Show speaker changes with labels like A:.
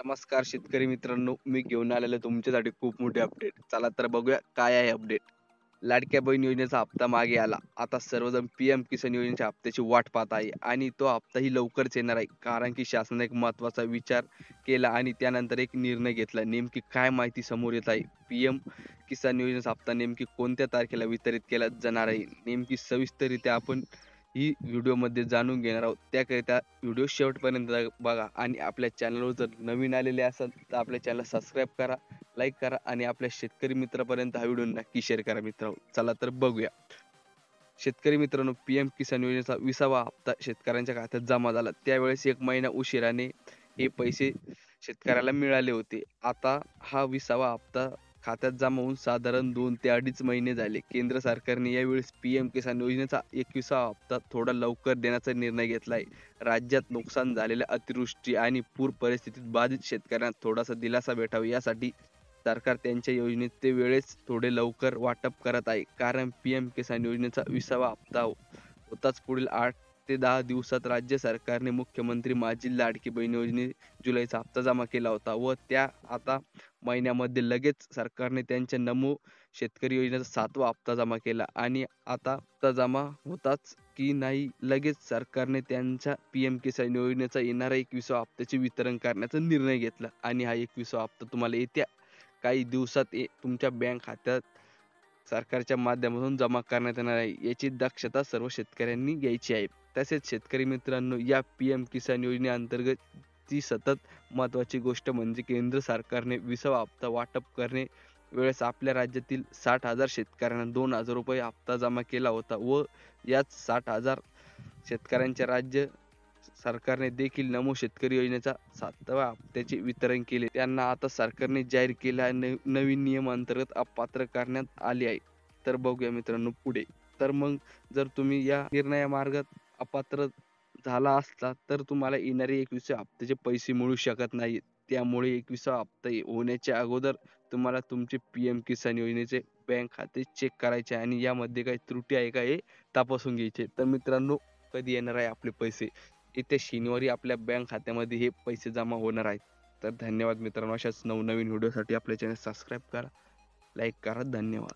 A: नमस्कार शेतकरी मित्रांनो, मी घेऊन आलेलो तुमच्यासाठी खूप मोठी अपडेट. चला तर बघूया काय आहे अपडेट. लाडक्या बहीण योजनेचा हप्ता मागे आला. आता सर्वजण पी-एम किसान योजनेच्या हप्त्याची वाट पाहत आहे आणि तो हप्ताही लवकरच येणार आहे. कारण की शासनाने एक महत्त्वाचा विचार केला आणि त्यानंतर एक निर्णय घेतला. नेमकी काय माहिती समोर येत आहे? पी-एम किसान योजनेचा हप्ता नेमकी कोणत्या तारखेला वितरित केला जाणार आहे? नेमकी सविस्तररित्या आपण ही व्हिडिओमध्ये जाणून घेणार आहोत. त्याकरिता व्हिडिओ शेवटपर्यंत बघा आणि आपल्या चॅनलवर जर नवीन आलेले असाल तर आपल्या चॅनल सबस्क्राईब करा, लाईक करा आणि आपल्या शेतकरी मित्रापर्यंत हा व्हिडिओ नक्की शेअर करा मित्रांनो. चला तर बघूया. शेतकरी मित्रांनो, पी-एम किसान योजनेचा 20वा हप्ता शेतकऱ्यांच्या खात्यात जमा झाला. त्यावेळेस 1 महिना उशिराने हे पैसे शेतकऱ्याला मिळाले होते. आता हा 20वा हप्ता खात्यात जमा होऊन साधारण 2 ते अडीच महिने झाले. केंद्र सरकारने यावेळेस पी-एम किसान योजनेचा 21वा हप्ता थोडा लवकर देण्याचा निर्णय घेतला आहे. राज्यात नुकसान झालेल्या अतिवृष्टी आणि पूर परिस्थितीत बाधित शेतकऱ्यांना थोडासा दिलासा भेटावा यासाठी सरकार त्यांच्या योजनेचे वेळेस थोडे लवकर वाटप करत आहे. कारण पी-एम किसान योजनेचा 20वा हप्ता होताच पुढील 8 ते 10 दिवसात राज्य सरकारने मुख्यमंत्री माझी लाडकी बहीण योजने जुलैचा हप्ता जमा केला होता व त्या आता महिन्यामध्ये लगेच सरकारने त्यांच्या नमो शेतकरी योजनेचा 7वा हप्ता जमा केला आणि आता हप्ता जमा होताच की नाही लगेच सरकारने त्यांच्या पी-एम किसान योजनेचा येणारा 21व्या हप्त्याचे वितरण करण्याचा निर्णय घेतला आणि हा 21वा हप्ता तुम्हाला येत्या काही दिवसात तुमच्या बँक खात्यात सरकारच्या माध्यमातून जमा करण्यात येणार आहे. याची दक्षता सर्व शेतकऱ्यांनी घ्यायची आहे. तसेच शेतकरी मित्रांनो, या पी-एम किसान योजनेअंतर्गत ची सतत महत्त्वाची गोष्ट म्हणजे केंद्र सरकारने 20वा हप्ता वाटप करणे वेळेस आपल्या राज्यातील 60,000 शेतकऱ्यांना ₹2,000 हप्ता जमा केला होता व याच 60,000 शेतकऱ्यांच्या राज्य सरकारने देखील नमो शेतकरी योजनेचा 7व्या हप्त्याचे वितरण केले. त्यांना आता सरकारने जाहीर केलेल्या नवीन नियम अंतर्गत अपात्र करण्यात आले आहे. तर बघूया मित्रांनो पुढे. तर मग जर तुम्ही या निर्णयामार्गात अपात्र झाला असता तर तुम्हाला येणारे 21व्या हप्त्याचे पैसे मिळू शकत नाहीत. त्यामुळे 21वा हप्ता होण्याच्या अगोदर तुम्हाला तुमचे पी-एम किसान योजनेचे बँक खाते चेक करायचे आणि यामध्ये काही त्रुटी आहे का हे तपासून घ्यायचे. तर मित्रांनो, कधी येणार आहे आपले पैसे? येत्या शनिवारी आपल्या बँक खात्यामध्ये हे पैसे जमा होणार आहेत. तर धन्यवाद मित्रांनो. अशाच नवनवीन व्हिडिओसाठी आपल्या चॅनल सबस्क्राईब करा, लाईक करा. धन्यवाद.